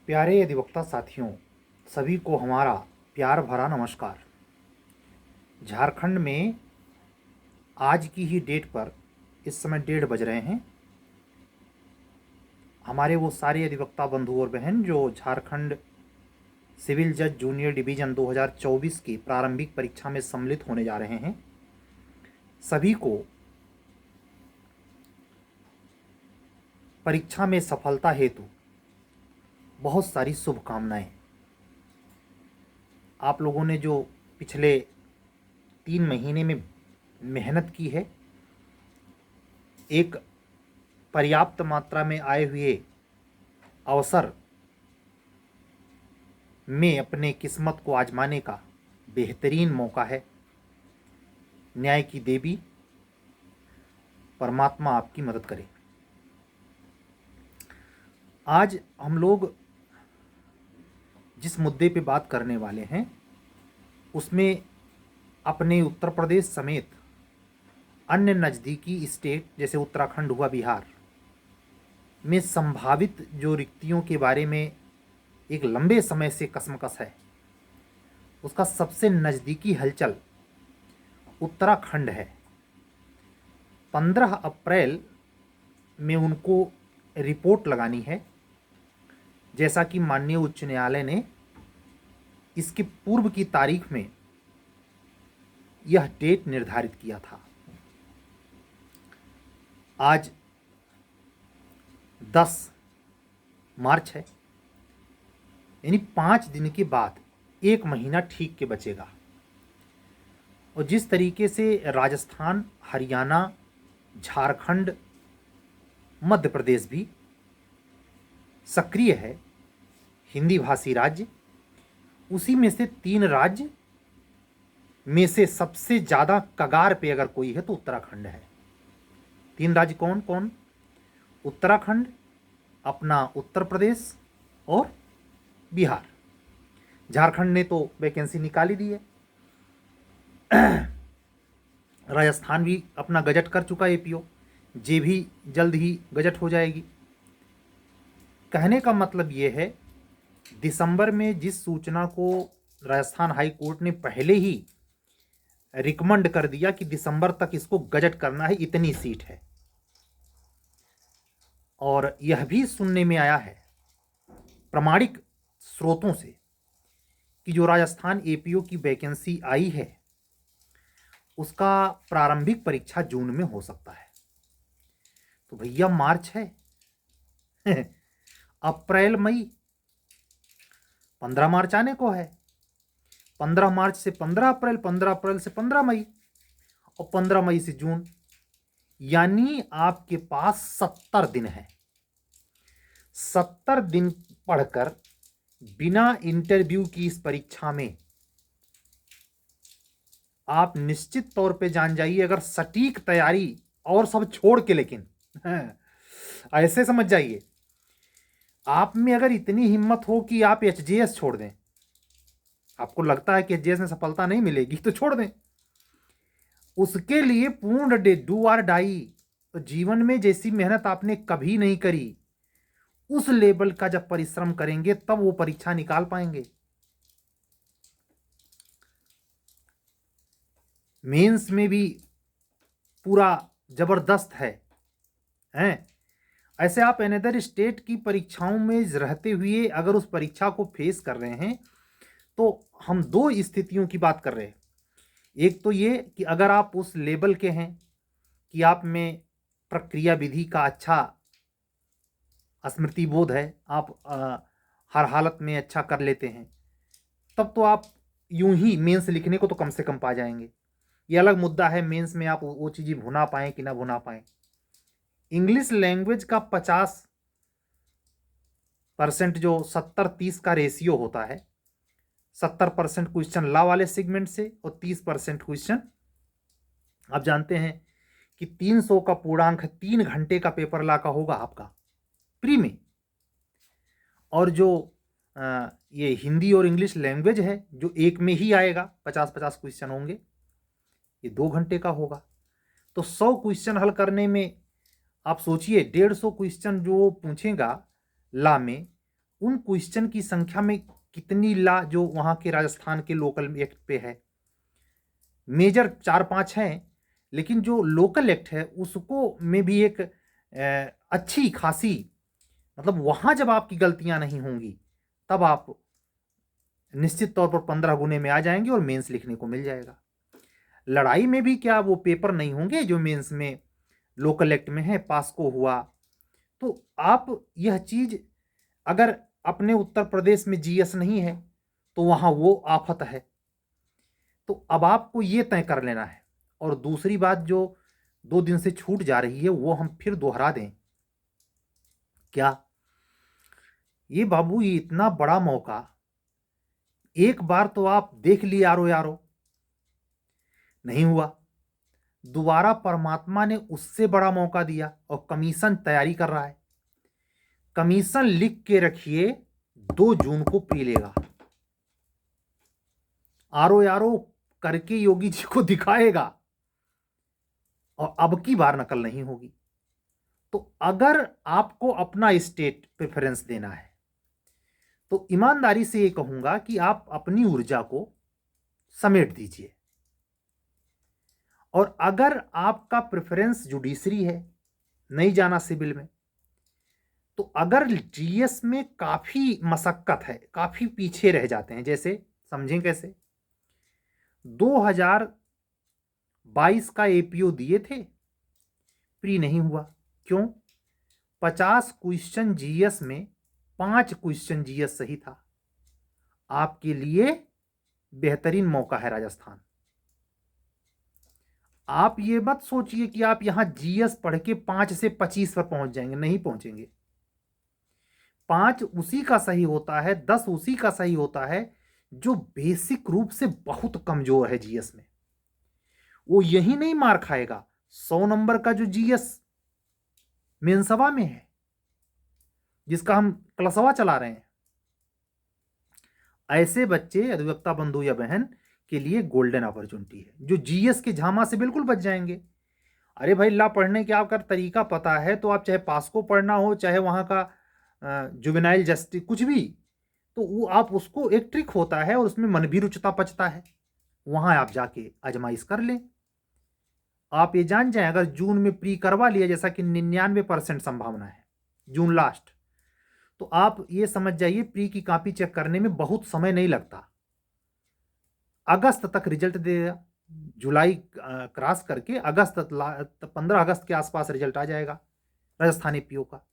प्यारे अधिवक्ता साथियों, सभी को हमारा प्यार भरा नमस्कार। झारखंड में आज की ही डेट पर इस समय 1:30 बज रहे हैं। हमारे वो सारे अधिवक्ता बंधु और बहन जो झारखंड सिविल जज जूनियर डिवीज़न 2024 की प्रारंभिक परीक्षा में सम्मिलित होने जा रहे हैं, सभी को परीक्षा में सफलता हेतु बहुत सारी शुभकामनाएं। आप लोगों ने जो पिछले 3 महीने में मेहनत की है, एक पर्याप्त मात्रा में आए हुए अवसर में अपने किस्मत को आजमाने का बेहतरीन मौका है। न्याय की देवी परमात्मा आपकी मदद करे। आज हम लोग जिस मुद्दे पे बात करने वाले हैं उसमें अपने उत्तर प्रदेश समेत अन्य नज़दीकी स्टेट जैसे उत्तराखंड हुआ, बिहार में संभावित जो रिक्तियों के बारे में एक लंबे समय से कसमकस है, उसका सबसे नज़दीकी हलचल उत्तराखंड है। 15 अप्रैल में उनको रिपोर्ट लगानी है, जैसा कि माननीय उच्च न्यायालय ने इसके पूर्व की तारीख में यह डेट निर्धारित किया था। आज 10 मार्च है, यानी 5 दिन के बाद 1 महीना ठीक के बचेगा। और जिस तरीके से राजस्थान, हरियाणा, झारखंड, मध्य प्रदेश भी सक्रिय है, हिंदी भाषी राज्य, उसी में से 3 राज्य में से सबसे ज़्यादा कगार पे अगर कोई है तो उत्तराखंड है। 3 राज्य कौन कौन? उत्तराखंड, अपना उत्तर प्रदेश और बिहार। झारखंड ने तो वैकेंसी निकाली दी है। राजस्थान भी अपना गजट कर चुका है, एपीओ जे भी जल्द ही गजट हो जाएगी। कहने का मतलब ये है, दिसंबर में जिस सूचना को राजस्थान हाई कोर्ट ने पहले ही रिकमेंड कर दिया कि दिसंबर तक इसको गजट करना है, इतनी सीट है। और यह भी सुनने में आया है प्रामाणिक स्रोतों से कि जो राजस्थान एपीओ की वैकेंसी आई है उसका प्रारंभिक परीक्षा जून में हो सकता है। तो भैया मार्च है, अप्रैल, मई, 15 मार्च आने को है। 15 मार्च से 15 अप्रैल, 15 अप्रैल से 15 मई और 15 मई से जून, यानी आपके पास 70 दिन है। 70 दिन पढ़कर बिना इंटरव्यू की इस परीक्षा में आप निश्चित तौर पे जान जाइए, अगर सटीक तैयारी और सब छोड़ के, लेकिन ऐसे समझ जाइए, आप में अगर इतनी हिम्मत हो कि आप एचजेएस छोड़ दें, आपको लगता है कि एचजेएस में सफलता नहीं मिलेगी तो छोड़ दें, उसके लिए पूर्ण डे डू और डाई, तो जीवन में जैसी मेहनत आपने कभी नहीं करी उस लेवल का जब परिश्रम करेंगे तब वो परीक्षा निकाल पाएंगे। मेंस में भी पूरा जबरदस्त है, हैं? ऐसे आप अनदर स्टेट की परीक्षाओं में रहते हुए अगर उस परीक्षा को फेस कर रहे हैं तो हम 2 स्थितियों की बात कर रहे हैं। एक तो ये कि अगर आप उस लेवल के हैं कि आप में प्रक्रिया विधि का अच्छा स्मृति बोध है, आप हर हालत में अच्छा कर लेते हैं, तब तो आप यूं ही मेंस लिखने को तो कम से कम पा जाएंगे। ये अलग मुद्दा है मेंस में आप वो चीज़ें भुना पाएँ कि ना भुना पाएँ। इंग्लिश लैंग्वेज का 50% जो 70-30 का रेशियो होता है, 70% क्वेश्चन लॉ वाले सेगमेंट से और 30% क्वेश्चन, आप जानते हैं कि 300 का पूर्णांक 3 घंटे का पेपर लॉ का होगा आपका प्री में। और जो ये हिंदी और इंग्लिश लैंग्वेज है जो एक में ही आएगा, 50-50 क्वेश्चन होंगे, ये 2 घंटे का होगा। तो 100 क्वेश्चन हल करने में आप सोचिए 150 क्वेश्चन जो पूछेगा लॉ में, उन क्वेश्चन की संख्या में कितनी ला जो वहाँ के राजस्थान के लोकल एक्ट पे है, मेजर 4-5 हैं, लेकिन जो लोकल एक्ट है उसको में भी एक अच्छी खासी, मतलब वहाँ जब आपकी गलतियाँ नहीं होंगी तब आप निश्चित तौर पर 15 गुने में आ जाएंगे और मेंस लिखने को मिल जाएगा। लड़ाई में भी क्या वो पेपर नहीं होंगे जो मेंस में लोकल एक्ट में है, पास को हुआ। तो आप यह चीज, अगर अपने उत्तर प्रदेश में जीएस नहीं है तो वहां वो आफत है। तो अब आपको ये तय कर लेना है। और दूसरी बात जो 2 दिन से छूट जा रही है वो हम फिर दोहरा दें, क्या ये बाबू, ये इतना बड़ा मौका, एक बार तो आप देख लिए यारो यारो, नहीं हुआ, दोबारा परमात्मा ने उससे बड़ा मौका दिया और कमीशन तैयारी कर रहा है। कमीशन लिख के रखिए, 2 जून को पी लेगा, आरो यारो करके योगी जी को दिखाएगा और अब की बार नकल नहीं होगी। तो अगर आपको अपना स्टेट प्रेफरेंस देना है तो ईमानदारी से ये कहूंगा कि आप अपनी ऊर्जा को समेट दीजिए। और अगर आपका प्रेफरेंस जुडिशरी है, नहीं जाना सिविल में, तो अगर जीएस में काफी मशक्कत है, काफी पीछे रह जाते हैं, जैसे समझें कैसे, 2022 का एपीओ दिए थे, प्री नहीं हुआ, क्यों? 50 क्वेश्चन जीएस में 5 क्वेश्चन जीएस सही था। आपके लिए बेहतरीन मौका है राजस्थान। आप ये मत सोचिए कि आप यहां जीएस पढ़ के 5 से 25 पर पहुंच जाएंगे, नहीं पहुंचेंगे। 5 उसी का सही होता है, 10 उसी का सही होता है जो बेसिक रूप से बहुत कमजोर है जीएस में। वो यही नहीं मार खाएगा 100 नंबर का जो जीएस मेंसवा में है, जिसका हम क्लासवा चला रहे हैं। ऐसे बच्चे, अधिवक्ता बंधु या बहन के लिए गोल्डन अपॉर्चुनिटी है, जो जीएस के झामा से बिल्कुल बच जाएंगे। अरे भाई, ला पढ़ने के आपका तरीका पता है तो आप चाहे पास को पढ़ना हो, चाहे वहां का जुवेनाइल जस्टिस कुछ भी, तो वो आप उसको एक ट्रिक होता है और उसमें मन भी रुचता पचता है, वहां आप जाके आजमाइश कर लें। आप ये जान जाएं, अगर जून में प्री करवा लिया, जैसा कि 99% संभावना है जून लास्ट, तो आप ये समझ जाइए प्री की कॉपी चेक करने में बहुत समय नहीं लगता। अगस्त तक रिजल्ट देगा, जुलाई क्रॉस करके अगस्त 15 अगस्त के आसपास रिजल्ट आ जाएगा राजस्थान एपीओ का।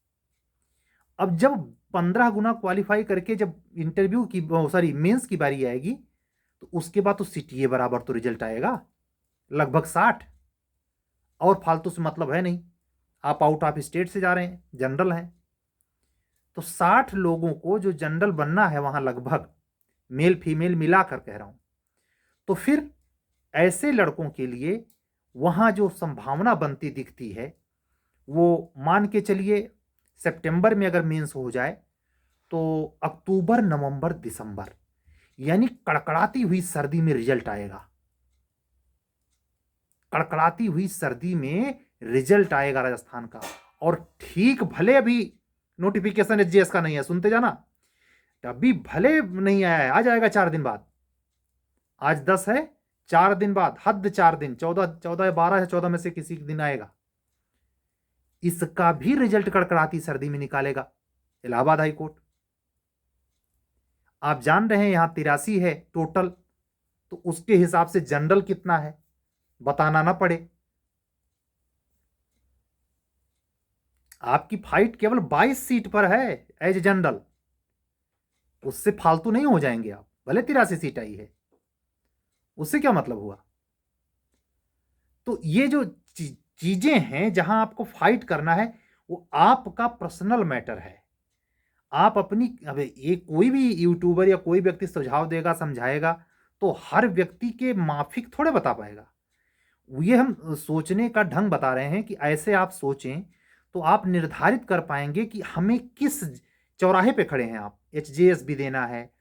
अब जब 15 गुना क्वालिफाई करके जब इंटरव्यू की, सॉरी मेंस की बारी आएगी, तो उसके बाद तो सीटीए बराबर तो रिजल्ट आएगा, लगभग 60। और फालतू से मतलब है नहीं, आप आउट ऑफ स्टेट से जा रहे हैं, जनरल हैं, तो 60 लोगों को जो जनरल बनना है वहां, लगभग मेल फीमेल मिलाकर कह रहा हूं, तो फिर ऐसे लड़कों के लिए वहां जो संभावना बनती दिखती है, वो मान के चलिए सितंबर में अगर मेंस हो जाए तो अक्टूबर नवंबर दिसंबर, यानी कड़कड़ाती हुई सर्दी में रिजल्ट आएगा। कड़कड़ाती हुई सर्दी में रिजल्ट आएगा राजस्थान का। और ठीक भले अभी नोटिफिकेशन एचजीएस का नहीं है, सुनते जाना, अभी भले नहीं आया है, आ जाएगा 4 दिन बाद। आज 10 है, 4 दिन बाद, हद 4 दिन, 14 12 या 14 में से किसी दिन आएगा। इसका भी रिजल्ट कड़कड़ाती सर्दी में निकालेगा इलाहाबाद हाई कोर्ट। आप जान रहे हैं यहां 83 है टोटल, तो उसके हिसाब से जनरल कितना है बताना ना पड़े। आपकी फाइट केवल 22 सीट पर है एज जनरल, उससे फालतू नहीं हो जाएंगे आप, भले 83 सीट आई है, उससे क्या मतलब हुआ। तो ये जो चीजें हैं जहां आपको फाइट करना है, वो आपका पर्सनल मैटर है। आप अपनी, अब ये कोई भी यूट्यूबर या कोई व्यक्ति सुझाव देगा, समझाएगा, तो हर व्यक्ति के माफिक थोड़े बता पाएगा। ये हम सोचने का ढंग बता रहे हैं कि ऐसे आप सोचें तो आप निर्धारित कर पाएंगे कि हमें किस चौराहे पे खड़े हैं। आप एचजेएस भी देना है,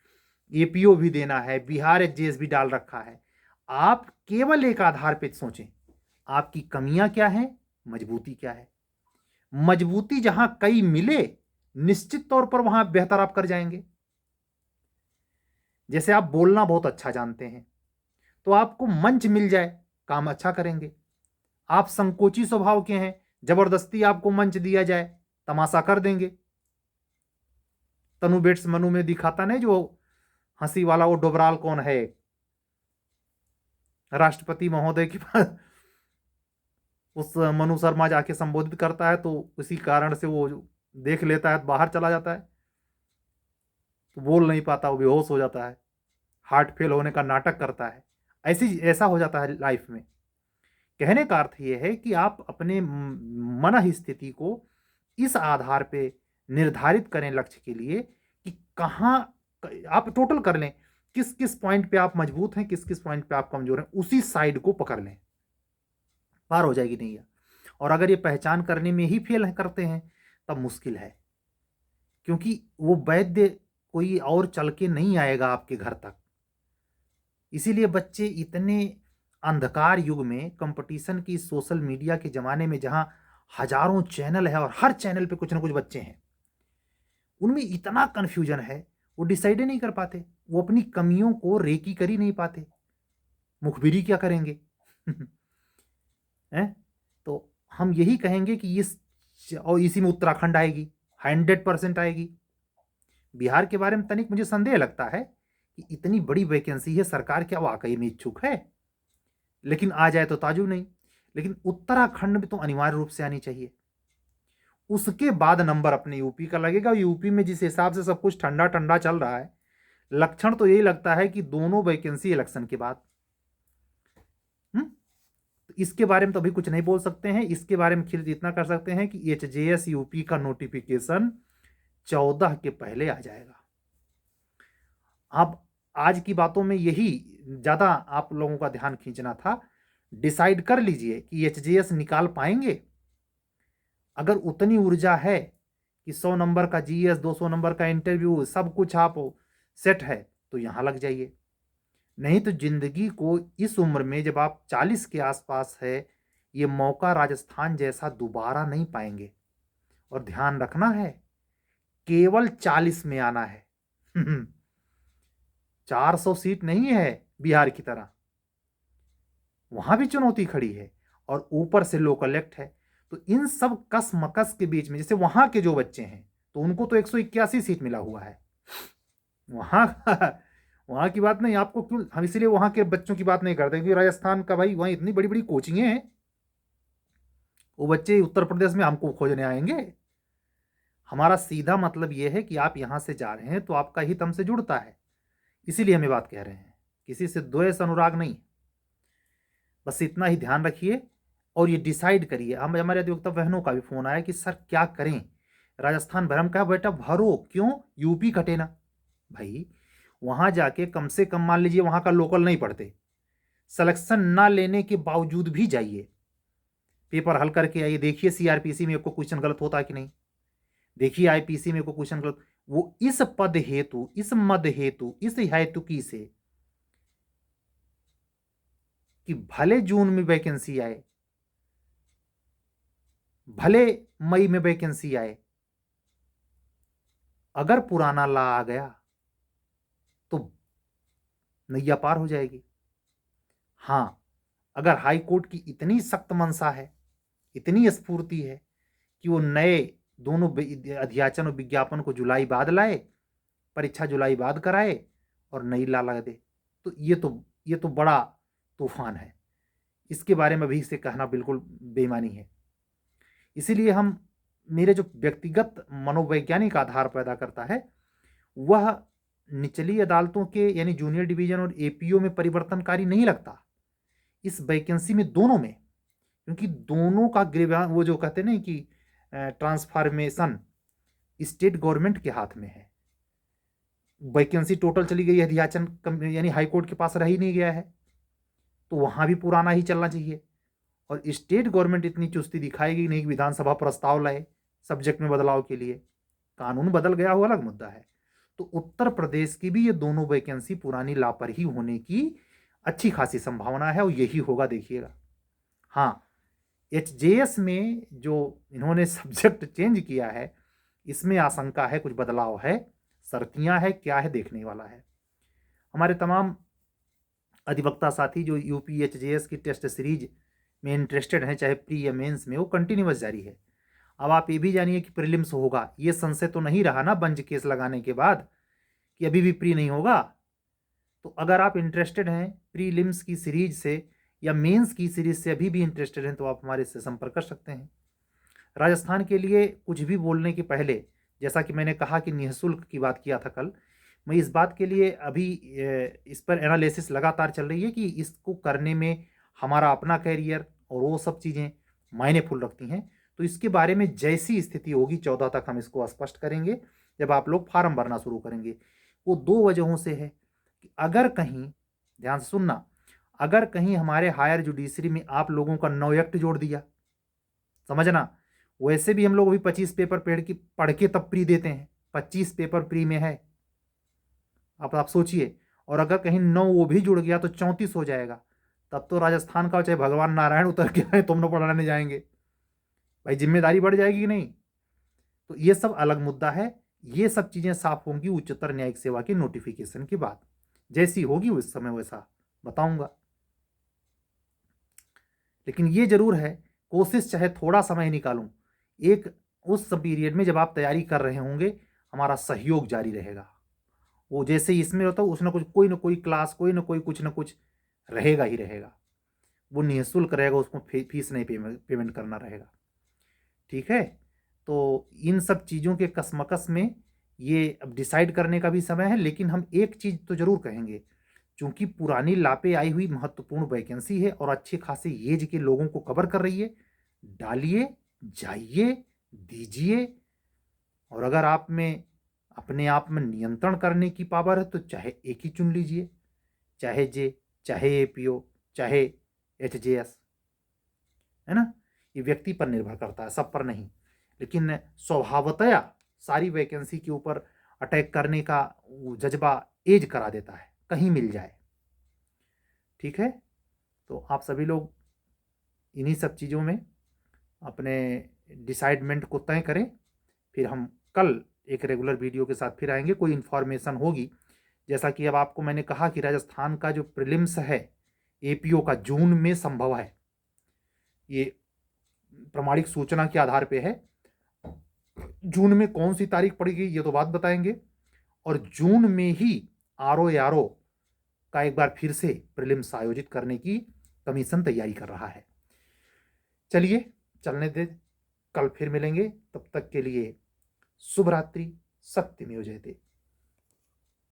एपीओ भी देना है, बिहार एचजेएस भी डाल रखा है। आप केवल एक आधार पे सोचें, आपकी कमियां क्या हैं, मजबूती क्या है। मजबूती जहां कई मिले निश्चित तौर पर वहां बेहतर आप कर जाएंगे। जैसे आप बोलना बहुत अच्छा जानते हैं, तो आपको मंच मिल जाए, काम अच्छा करेंगे। आप संकोची स्वभाव के हैं, जबरदस्ती आपको मंच दिया जाए, तमाशा कर देंगे। तनु बेट्स मनु में दिखाता नहीं, जो हंसी वाला, वो डोबराल कौन है, राष्ट्रपति महोदय के पास उस मनु शर्मा जाके संबोधित करता है, तो उसी कारण से वो देख लेता है, बाहर चला जाता है, तो बोल नहीं पाता, वो बेहोश हो जाता है, हार्ट फेल होने का नाटक करता है। ऐसा हो जाता है लाइफ में। कहने का अर्थ यह है कि आप अपने मन स्थिति को इस आधार पे निर्धारित करें लक्ष्य के लिए कि कहाँ आप टोटल कर लें, किस किस पॉइंट पे आप मजबूत हैं, किस किस पॉइंट पे आप कमजोर हैं, उसी साइड को पकड़ लें, पार हो जाएगी नैया। और अगर ये पहचान करने में ही फेल करते हैं तब मुश्किल है, क्योंकि वो वैद्य कोई और चल के नहीं आएगा आपके घर तक। इसीलिए बच्चे इतने अंधकार युग में, कंपटीशन की, सोशल मीडिया के ज़माने में, जहाँ हजारों चैनल है और हर चैनल पे कुछ ना कुछ बच्चे हैं, उनमें इतना कन्फ्यूजन है, वो डिसाइड ही नहीं कर पाते, वो अपनी कमियों को रेकी कर ही नहीं पाते, मुखबिरी क्या करेंगे। हैं? तो हम यही कहेंगे कि और इसी में उत्तराखंड आएगी, 100% आएगी। बिहार के बारे में तनिक मुझे संदेह लगता है कि इतनी बड़ी वैकेंसी है, सरकार क्या वाकई में इच्छुक है? लेकिन आ जाए तो ताजुब नहीं। लेकिन उत्तराखंड में तो अनिवार्य रूप से आनी चाहिए। उसके बाद नंबर अपने यूपी का लगेगा। यूपी में जिस हिसाब से सब कुछ ठंडा ठंडा चल रहा है, लक्षण तो यही लगता है कि दोनों वैकेंसी इलेक्शन के बाद। तो इसके बारे में तो अभी कुछ नहीं बोल सकते हैं। इसके बारे में खिल इतना कर सकते हैं कि एचजेएस यूपी का नोटिफिकेशन 14 के पहले आ जाएगा। अब आज की बातों में यही ज्यादा आप लोगों का ध्यान खींचना था। डिसाइड कर लीजिए कि एचजेएस निकाल पाएंगे। अगर उतनी ऊर्जा है कि 100 नंबर का जीएस, 200 नंबर का इंटरव्यू, सब कुछ आप सेट है, तो यहां लग जाइए। नहीं तो जिंदगी को इस उम्र में, जब आप 40 के आसपास है, ये मौका राजस्थान जैसा दोबारा नहीं पाएंगे। और ध्यान रखना है, केवल 40 में आना है। 400 सीट नहीं है बिहार की तरह, वहां भी चुनौती खड़ी है, और ऊपर से लोकल एक्ट है। तो इन सब कस मकस के बीच में, जैसे वहां के जो बच्चे हैं, तो उनको तो 181 सीट मिला हुआ है वहां। वहां की बात नहीं, आपको क्यों, हम इसीलिए वहां के बच्चों की बात नहीं करते, क्योंकि राजस्थान का भाई, वहां इतनी बड़ी बड़ी कोचिंगें हैं, वो बच्चे उत्तर प्रदेश में हमको खोजने आएंगे। हमारा सीधा मतलब यह है कि आप यहां से जा रहे हैं तो आपका हित हमसे जुड़ता है, इसीलिए हम ये बात कह रहे हैं। किसी से द्वेष अनुराग नहीं, बस इतना ही ध्यान रखिए और ये डिसाइड करिए। हम हमारे अधिवक्ता बहनों का भी फोन आया कि सर क्या करें, राजस्थान भर। हम कहा बेटा भरो, क्यों, यूपी कटे ना भाई। वहां जाके कम से कम, मान लीजिए वहां का लोकल नहीं पढ़ते, सिलेक्शन ना लेने के बावजूद भी जाइए, पेपर हल करके आइए, देखिए सीआरपीसी में कोई क्वेश्चन गलत होता है कि नहीं, देखिए आईपीसी में कोई क्वेश्चन गलत। वो इस पद हेतु, इस मद हेतु, इस हेतुकी से कि भले जून में वैकेंसी आए, भले मई में वैकेंसी आए, अगर पुराना ला आ गया तो नैया पार हो जाएगी। हां, अगर हाई कोर्ट की इतनी सख्त मंशा है, इतनी स्फूर्ति है कि वो नए दोनों अध्याचन और विज्ञापन को जुलाई बाद लाए, परीक्षा जुलाई बाद कराए और नई ला लगा दे, तो ये तो बड़ा तूफान है। इसके बारे में अभी से कहना बिल्कुल बेईमानी है। इसीलिए हम, मेरे जो व्यक्तिगत मनोवैज्ञानिक आधार पैदा करता है, वह निचली अदालतों के यानी जूनियर डिवीजन और एपीओ में परिवर्तनकारी नहीं लगता, इस वैकेंसी में दोनों में। क्योंकि दोनों का वो जो कहते हैं कि ट्रांसफॉर्मेशन स्टेट गवर्नमेंट के हाथ में है। वैकेंसी टोटल चली गई है, अध्याचन यानी हाईकोर्ट के पास रह ही नहीं गया है, तो वहां भी पुराना ही चलना चाहिए। और स्टेट गवर्नमेंट इतनी चुस्ती दिखाएगी नहीं कि विधानसभा प्रस्ताव लाए सब्जेक्ट में बदलाव के लिए, कानून बदल गया हो अलग मुद्दा है। तो उत्तर प्रदेश की भी ये दोनों वैकेंसी पुरानी ला पर ही होने की अच्छी खासी संभावना है, और यही होगा, देखिएगा। हाँ, एचजेएस में जो इन्होंने सब्जेक्ट चेंज किया है, इसमें आशंका है, कुछ बदलाव है, शर्तियाँ है, क्या है देखने वाला है। हमारे तमाम अधिवक्ता साथी जो यूपीएचजेएस की टेस्ट सीरीज में इंटरेस्टेड हैं, चाहे प्री या मेंस में, वो कंटिन्यूअस जारी है। अब आप ये भी जानिए कि प्रीलिम्स होगा, ये संशय तो नहीं रहा ना बंज केस लगाने के बाद कि अभी भी प्री नहीं होगा। तो अगर आप इंटरेस्टेड हैं प्रीलिम्स की सीरीज से या मेंस की सीरीज से अभी भी इंटरेस्टेड हैं, तो आप हमारे से संपर्क कर सकते हैं। राजस्थान के लिए कुछ भी बोलने के पहले, जैसा कि मैंने कहा कि निःशुल्क की बात किया था कल, मैं इस बात के लिए अभी इस पर एनालिसिस लगातार चल रही है कि इसको करने में हमारा अपना कैरियर और वो सब चीज़ें मायने फुल रखती हैं। तो इसके बारे में जैसी स्थिति होगी 14 तक हम इसको स्पष्ट करेंगे, जब आप लोग फार्म भरना शुरू करेंगे। वो 2 वजहों से है कि अगर कहीं, ध्यान से सुनना, अगर कहीं हमारे हायर जुडिशरी में आप लोगों का 9 एक्ट जोड़ दिया, समझना, वैसे भी हम लोग अभी 25 पेपर पढ़ के तब प्री देते हैं, 25 पेपर प्री में है। आप सोचिए, और अगर कहीं 9 वो भी जुड़ गया तो 34 हो जाएगा। तब तो राजस्थान का चाहे भगवान नारायण उतर के आए, तुम लोग पढ़ाने जाएंगे भाई, जिम्मेदारी बढ़ जाएगी कि नहीं। तो ये सब अलग मुद्दा है, ये सब चीज़ें साफ होंगी उच्चतर न्यायिक सेवा के नोटिफिकेशन की बात जैसी होगी, उस समय वैसा बताऊंगा। लेकिन ये जरूर है, कोशिश चाहे थोड़ा समय निकालूं, एक उस पीरियड में जब आप तैयारी कर रहे होंगे, हमारा सहयोग जारी रहेगा। वो जैसे इसमें होता है, उसमें कुछ कोई ना कोई क्लास, कोई ना कोई कुछ ना कुछ रहेगा ही रहेगा। वो निःशुल्क रहेगा, उसको फीस नहीं पेमेंट करना रहेगा। ठीक है, तो इन सब चीज़ों के कसमकस में ये अब डिसाइड करने का भी समय है। लेकिन हम एक चीज़ तो जरूर कहेंगे, चूंकि पुरानी लापे आई हुई महत्वपूर्ण वैकेंसी है और अच्छे खासे एज के लोगों को कवर कर रही है, डालिए, जाइए, दीजिए। और अगर आप में अपने आप में नियंत्रण करने की पावर है तो चाहे एक ही चुन लीजिए, चाहे जे, चाहे एपीओ, चाहे एचजेएस, है ना। ये व्यक्ति पर निर्भर करता है, सब पर नहीं। लेकिन स्वभावतया सारी वैकेंसी के ऊपर अटैक करने का जज्बा एज करा देता है, कहीं मिल जाए। ठीक है, तो आप सभी लोग इन्हीं सब चीज़ों में अपने डिसाइडमेंट को तय करें। फिर हम कल एक रेगुलर वीडियो के साथ फिर आएंगे, कोई इन्फॉर्मेशन होगी। जैसा कि अब आपको मैंने कहा कि राजस्थान का जो प्रीलिम्स है एपीओ का जून में संभव है, ये प्रमाणिक सूचना के आधार पे है। जून में कौन सी तारीख पड़ेगी ये तो बात बताएंगे, और जून में ही आरओ का एक बार फिर से प्रीलिम्स आयोजित करने की कमीशन तैयारी कर रहा है। चलिए चलने दे, कल फिर मिलेंगे, तब तक के लिए शुभ रात्रि। सत्यमेव जयते।